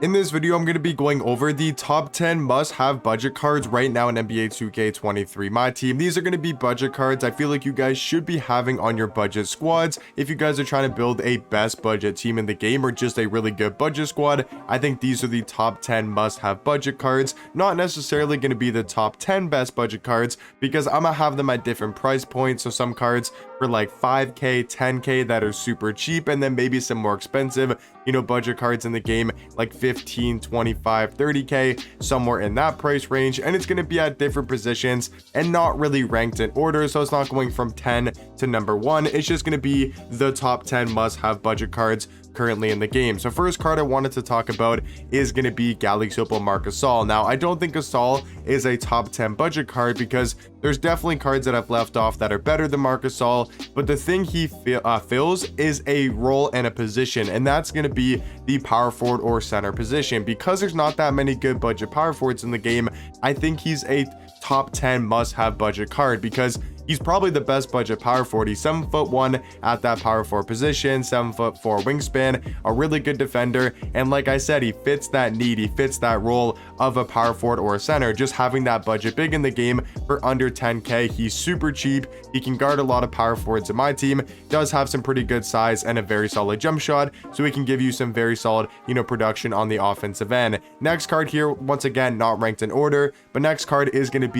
In this video, I'm going to be going over the top 10 must-have budget cards right now in NBA 2K23 Myteam. These are going to be budget cards I feel like you guys should be having on your budget squads. If you guys are trying to build a best budget team in the game or just a really good budget squad, I think these are the top 10 must-have budget cards. Not necessarily going to be the top 10 best budget cards because I'm going to have them at different price points. So some cards for like 5k, 10k that are super cheap, and then maybe some more expensive, budget cards in the game like 15, 25, 30k, somewhere in that price range. And it's going to be at different positions and not really ranked in order. So it's not going from 10 to number 1. It's just going to be the top 10 must-have budget cards currently in the game. So first card I wanted to talk about is going to be Opal Ausar. Now, I don't think Ausar is a top 10 budget card because there's definitely cards that I've left off that are better than Ausar, but the thing he fills is a role and a position, and that's going to be the power forward or center position. Because there's not that many good budget power forwards in the game, I think he's a top 10 must-have budget card because he's probably the best budget power forward. He's 7'1" at that power forward position, 7'4" wingspan, a really good defender, and like I said, he fits that need, he fits that role of a power forward or a center. Just having that budget big in the game for under 10k, he's super cheap, he can guard a lot of power forwards in my team, does have some pretty good size and a very solid jump shot, so he can give you some very solid, production on the offensive end. Next card here, once again, not ranked in order, but next card is going to be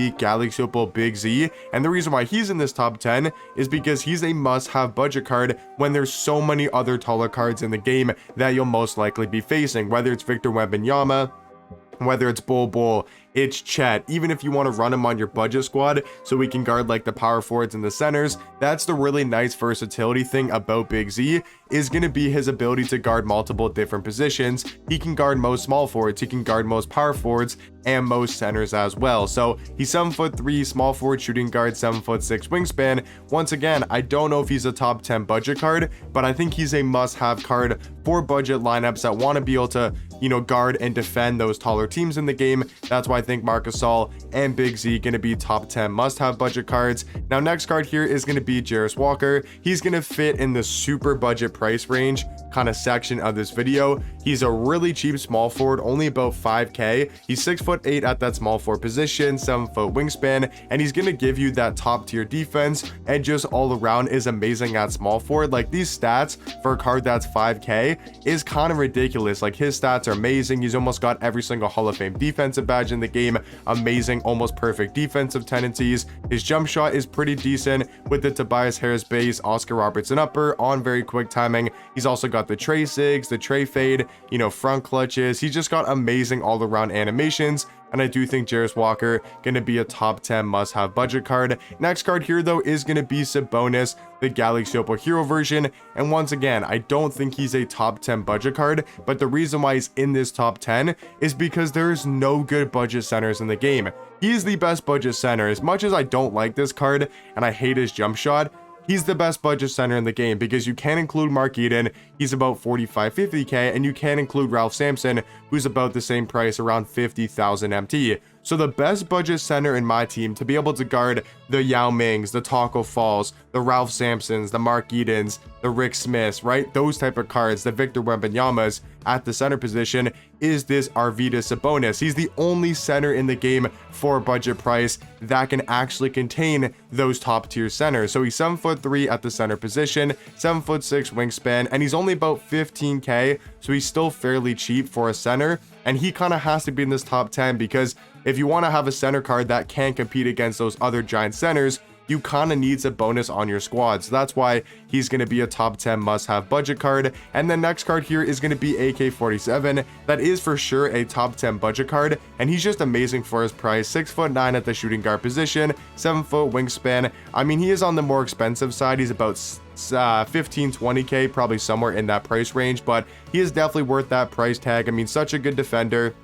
Opal Big Z, and the reason why he's in this top 10 is because he's a must-have budget card when there's so many other taller cards in the game that you'll most likely be facing, whether it's Victor Wembanyama, whether it's Bol, it's Chet. Even if you want to run him on your budget squad so we can guard like the power forwards and the centers, that's the really nice versatility thing about Big Z, is going to be his ability to guard multiple different positions. He can guard most small forwards, he can guard most power forwards, and most centers as well. So he's 7'3", small forward shooting guard, 7'6" wingspan. Once again, I don't know if he's a top 10 budget card, but I think he's a must-have card for budget lineups that want to be able to guard and defend those taller teams in the game. That's why I think Ausar and Big Z going to be top 10 must-have budget cards. Now, next card here is going to be Jarace Walker. He's going to fit in the super budget price range kind of section of this video. He's a really cheap small forward, only about 5k. He's 6'8" at that small forward position, 7' wingspan, and he's going to give you that top tier defense and just all around is amazing at small forward. Like, these stats for a card that's 5k is kind of ridiculous. Like, his stats are amazing. He's almost got every single Hall of Fame defensive badge in the game, amazing, almost perfect defensive tendencies. His jump shot is pretty decent with the Tobias Harris base, Oscar Robertson upper on very quick timing. He's also got the tray sigs, the tray fade, front clutches. He's just got amazing all around animations, and I do think Jarace Walker gonna be a top 10 must-have budget card. Next card here though is gonna be Sabonis, the Opal hero version, and once again, I don't think he's a top 10 budget card, but the reason why he's in this top 10 is because there's no good budget centers in the game. He is the best budget center. As much as I don't like this card and I hate his jump shot, he's the best budget center in the game because you can include Mark Eden, he's about 45, 50k, and you can include Ralph Sampson, who's about the same price, around 50,000 MT. So the best budget center in my team to be able to guard the Yao Mings, the Taco Falls, the Ralph Sampsons, the Mark Edens, the Rick Smiths, right? Those type of cards, the Victor Wembanyamas at the center position, is this Arvydas Sabonis. He's the only center in the game for budget price that can actually contain those top tier centers. So he's 7'3" at the center position, 7'6" wingspan, and he's only about 15k, so he's still fairly cheap for a center. And he kind of has to be in this top 10 because if you want to have a center card that can compete against those other giant centers, you kind of need a bonus on your squad. So that's why he's going to be a top 10 must-have budget card. And the next card here is going to be AK-47. That is for sure a top 10 budget card, and he's just amazing for his price. 6'9" at the shooting guard position, 7' wingspan. I mean, he is on the more expensive side. He's about 15, 20k, probably somewhere in that price range, but he is definitely worth that price tag. I mean, such a good defender,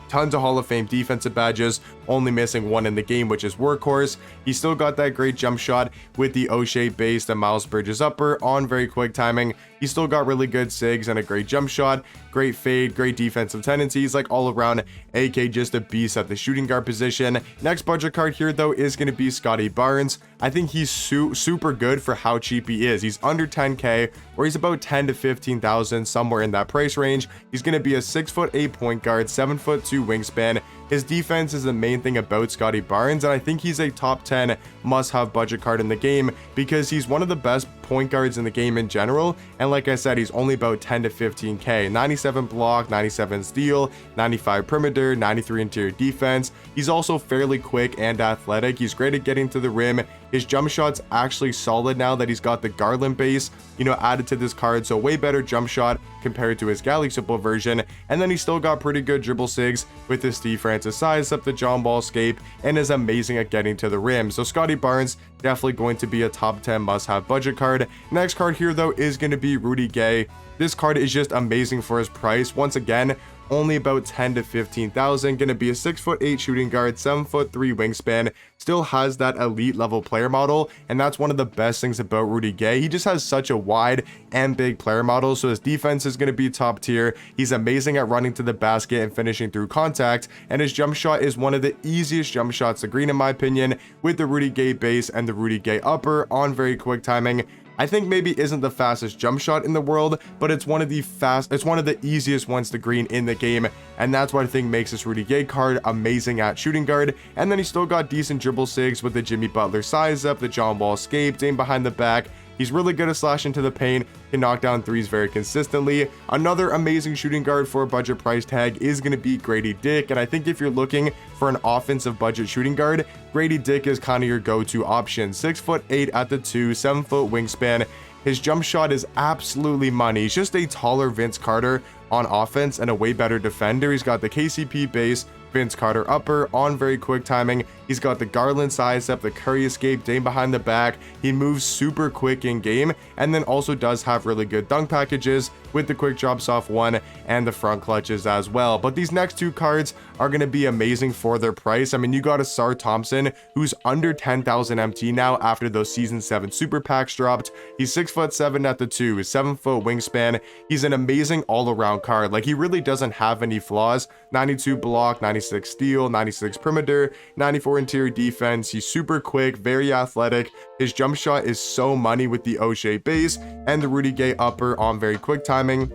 tons of Hall of Fame defensive badges, only missing one in the game, which is Workhorse. He's still got that great jump shot with the O'Shea base, the Miles Bridges upper on very quick timing. He's still got really good sigs and a great jump shot, great fade, great defensive tendencies, like all around, AK just a beast at the shooting guard position. Next budget card here though is going to be Scottie Barnes. I think he's super good for how cheap he is. He's under 10k, or he's about 10 to 15,000, somewhere in that price range. He's going to be a 6'8" point guard, 7'2" wingspan. His defense is the main thing about Scottie Barnes, and I think he's a top 10 must-have budget card in the game because he's one of the best point guards in the game in general. And like I said, he's only about 10 to 15k, 97 block, 97 steal, 95 perimeter, 93 interior defense. He's also fairly quick and athletic. He's great at getting to the rim. His jump shot's actually solid now that he's got the Garland base, added to this card, so way better jump shot compared to his Gallixiple version. And then he's still got pretty good dribble sigs with his Steve Francis size up, the John Ball escape, and is amazing at getting to the rim. So Scottie Barnes definitely going to be a top 10 must-have budget card. Next card here though is going to be Rudy Gay. This card is just amazing for his price. Once again, only about 10 to 15,000, gonna be a 6'8" shooting guard, 7'3" wingspan, still has that elite level player model, and that's one of the best things about Rudy Gay. He just has such a wide and big player model, so his defense is gonna be top tier. He's amazing at running to the basket and finishing through contact, and his jump shot is one of the easiest jump shots to green in my opinion, with the Rudy Gay base and the Rudy Gay upper on very quick timing. I think maybe isn't the fastest jump shot in the world, but it's one of the easiest ones to green in the game, and that's what I think makes this Rudy Gay card amazing at shooting guard. And then he's still got decent dribble sigs with the Jimmy Butler size up, the John Wall escape, aim behind the back. He's really good at slashing to the paint, can knock down threes very consistently. Another amazing shooting guard for a budget price tag is going to be Gradey Dick, and I think if you're looking for an offensive budget shooting guard, Gradey Dick is kind of your go-to option. 6'8" at the 2, 7-foot wingspan. His jump shot is absolutely money. He's just a taller Vince Carter on offense and a way better defender. He's got the KCP base, Vince Carter upper on very quick timing. He's got the Garland size up, the Curry escape, aim behind the back. He moves super quick in game, and then also does have really good dunk packages with the quick drops off one and the front clutches as well. But these next two cards are going to be amazing for their price. I mean, you got Ausar Thompson, who's under 10,000 MT now after those season 7 super packs dropped. He's 6'7" at the 2, 7-foot wingspan. He's an amazing all-around card. Like, he really doesn't have any flaws. 92 block, 96 steal, 96 perimeter, 94 interior defense. He's super quick, very athletic. His jump shot is so money with the O'Shea base and the Rudy Gay upper on very quick timing.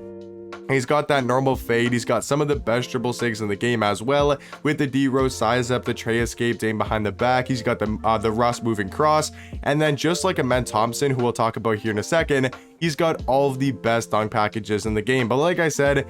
He's got that normal fade. He's got some of the best dribble sigs in the game as well, with the D-Rose size up, the Trey escape, aim behind the back. He's got the Russ moving cross, and then just like a Thompson, who we'll talk about here in a second, he's got all of the best dunk packages in the game. But like I said,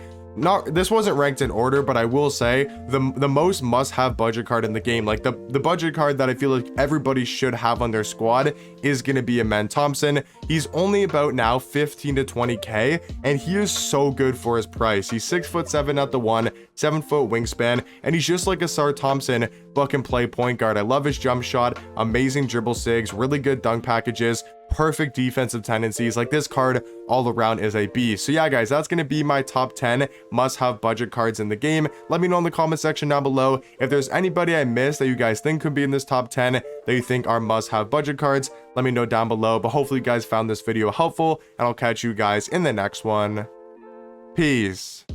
this wasn't ranked in order, but I will say the most must-have budget card in the game, like the budget card that I feel like everybody should have on their squad, is going to be a Thompson. He's only about now 15 to 20k, and he is so good for his price. He's 6'7" at the 1, 7-foot wingspan, and he's just like Ausar Thompson, but can play point guard. I love his jump shot, amazing dribble sigs, really good dunk packages, perfect defensive tendencies. Like, this card all around is a beast. So yeah, guys, that's going to be my top 10 must-have budget cards in the game. Let me know in the comment section down below if there's anybody I missed that you guys think could be in this top 10 that you think are must-have budget cards. Let me know down below. But hopefully you guys found this video helpful, and I'll catch you guys in the next one. Peace.